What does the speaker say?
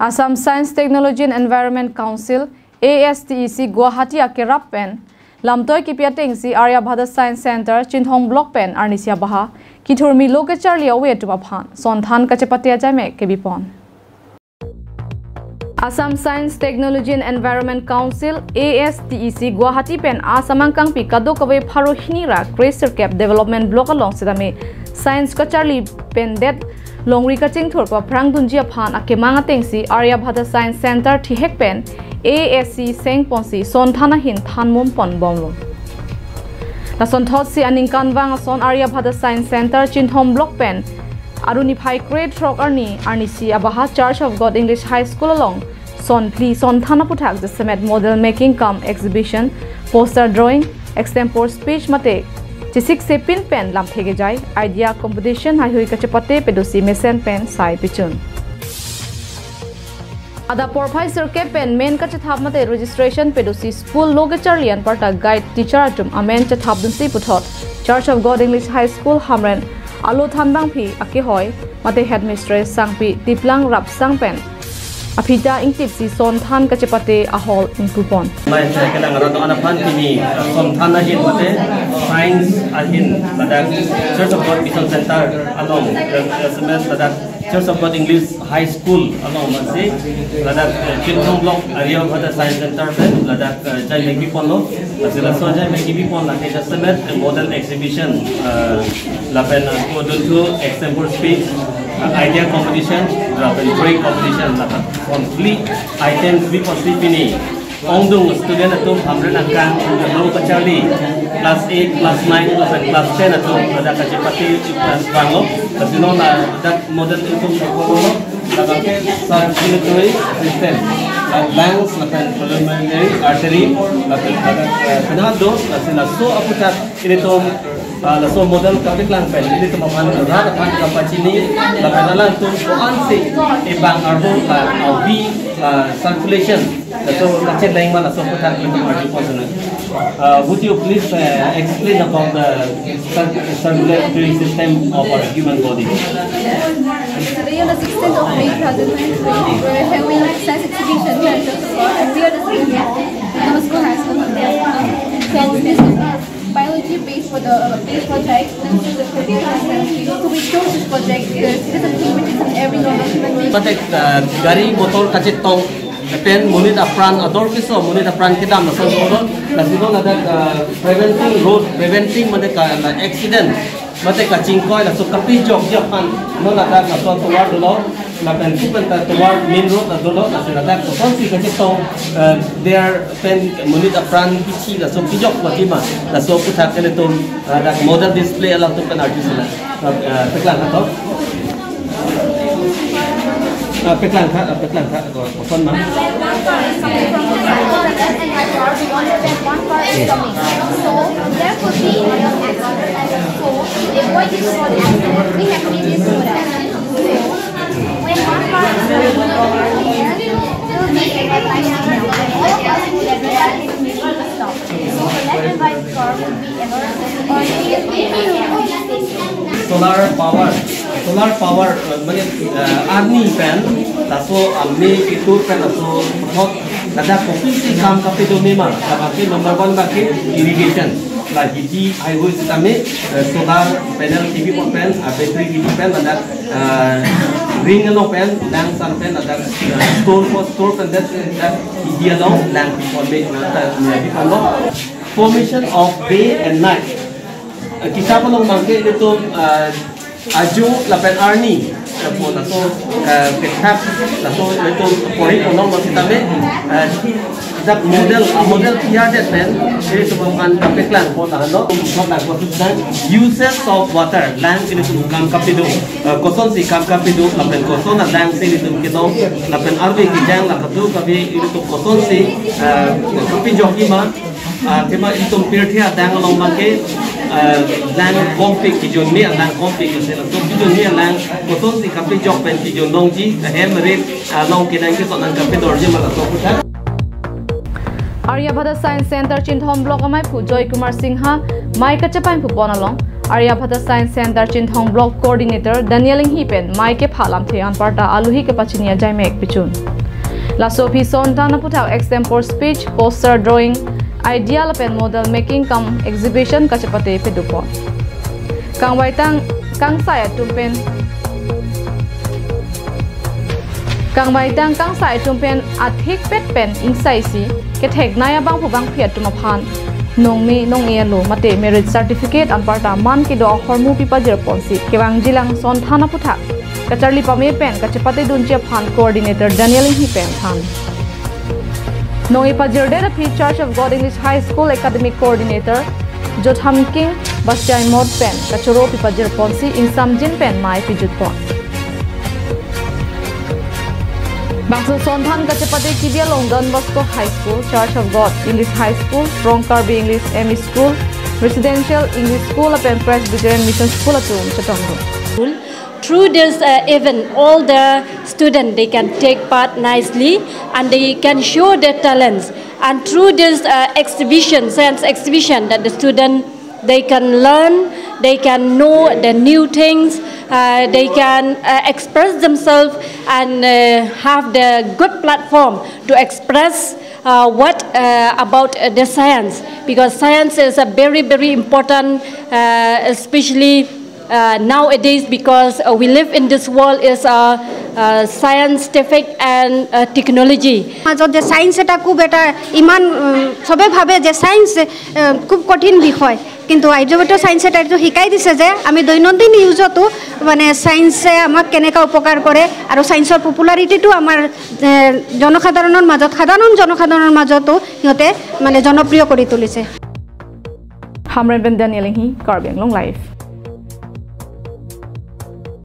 Assam Science, Technology and Environment Council ASTEC Guwahati akerap pen lamtoi kipiateng si Aryabhata Science Center Chinthong Block pen arnisia baha kithurmi loke charli awe tuma phan sonthan kachepatia jame kebipon. Assam Science, Technology and Environment Council ASTEC Guwahati pen asamangkang pi kado kawe pharo hinira Cracer Cap Development Block along sidame Science ka charli pen det longri ka chingthor pa phrang dunjia phan akemanga tengsi Aryabhata Science Center thihek pen ASC sengponsi sonthana hin thanmum pon bomlum la sonthot si aningkan wang son Aryabhata Science Center Chinthom Block pen arunify grade rock arnisi abaha Church of God English High School along son thana puthak the summit model making come exhibition poster drawing extempore speech mate Chisik se pin pen lam thege jai idea competition hai hui kachapate pedosi mesen pen sai pichun ada professor ke pen main kachathap mate registration pedosi school loge charlian parta guide teacher atum amen chathap dun si puthot Church of God English High School hamren alo thanbang phi ake hoy mate headmistress sangpi tiplang rap sang pen Apida ingtip si son than kachapate ahol ingkupon. Mai saya kena ngaroto anak pan kini son than ahin mate science ahin pada Church of God Mission Center along semen pada Church of God English High School along masih pada Chinthom Block Aryabhata Science Center pen pada jai megi pon lo asila so jai megi pon la ke semen model exhibition lapen model to extempore speech idea competition lapen drawing competition lapen complete items we possible ini ongdung student atum hamren akan lo kacali class 8 class 9 class 10 atum ada kacipati bango kasino na that model itu ko laban circulatory system lungs lapan pulmonary artery lapan penado lasina so aputat ini to laso model kabik lang pen ini to mapan rada pan kapacini lapan lang to ansi ibang arbo aubi circulation so kacet lain mana so putar kita marju posna would you please explain about the circulatory system of our human body? Today on the 16th of May 2023, we're having a science exhibition here at Church of God, and we are the students at our school high school. So this is biology based for the base project. This is the critical chemistry. So we chose this project because it is a thing which is in every normal human being. Project gari motor kacet tong pen munit apran ador kiso munit apran kita masuk orang nasibon ada preventing mereka accident mereka cingkoi la so kapi jok japan no ada naso tuar dulu la pen kupen tuar main road dulu naso ada konsi kacito their pen munit apran kici la so kijok batima la so putak kele to ada model display ala to pen artist la teklan atau Petlan khat kon ma So there could be another accident. So avoid this sort of accident. We have made this sort of accident. When one part is here, will be a red light signal. All of us would advise to stop. So the left and right car would be alert or solar power mane army pen taso amni itu pen taso hot kada posisi kam kape do mema tapi number 1 baki irrigation la hiji highway system solar panel TV pen battery TV pen ada ring no pen lang sun pen ada store pen that hiji along lang for make di pano formation of day and night kita pelong mangke itu aju lapen arni po na so petap na so ito pori ono masitame that model here that pen is bukan kapeklan po na no bukan konsumen uses of water land itu kam kapido koson si kam kapido lapen koson na land si itu kito lapen arbe kijang la katu kabi itu koson si kapi jokima tema itu pirthia dang along mangke lang kompik kijon ni lang kompik sela so kijon ni lang koson si kapi jok pen kijon longji hemrit long kinang ki sonan kapi dorje mala so puta Aryabhata Science Center Chinthom Block amai phu Joy Kumar Singha mai kachapai phu bonalong Aryabhata Science Center Chinthong Block Coordinator Daniel Hipen Maike Phalam Thean Parta Aluhi ke Pachinia Jaimek Pichun. Lasopi Sontana put out extempore speech, poster drawing, ideal pen model making come exhibition Kachapate Pedupon. Kang Waitang Kang Saya Tumpen Kang Waitang Kang Saya Tumpen Athik Pet Pen Insai Si Ketek Naya Bang Pubang Piat Tumapan Nong mi nong elo mate merit certificate an parta man ki do hormu pipa jerponsi kewang jilang son thana putha kacharli pame pen kachapate dunche phan coordinator Daniel Hipen than nong ipa jerde the Church of God English High School academic coordinator Jotham King Bastian Mod pen kachoro pipa jerponsi in samjin pen mai pijutpon Bangsul Sonthan Kachapate Kibia Long Don Bosco High School, Church of God English High School, Rong Karbi English ME School, Residential English School and Presbyterian Mission School at Chatongo. Through this event, all the students they can take part nicely and they can show their talents. And through this exhibition, science exhibition, that the student they can learn, they can know the new things. They can express themselves and have the good platform to express what about the science, because science is a very important, especially nowadays, because we live in this world is scientific and technology. The science eta kub eta iman sobe bhabe je science kub kothin bishoy কিন্তু আইজবেটো সায়েন্স এটা শিকাই দিছে যে আমি দৈনন্দিন ইউজতো মানে সায়েন্সে আমাক কেনেকা উপকার কৰে আৰু সায়েন্সৰ পপুলাৰিটিটো আমাৰ জনসাধাৰণৰ মাজত সাধাৰণ জনসাধাৰণৰ মাজতো হিতে মানে জনপ্ৰিয় কৰি তুলিছে Hamren Ben Daniel Hi Karbeng Long Life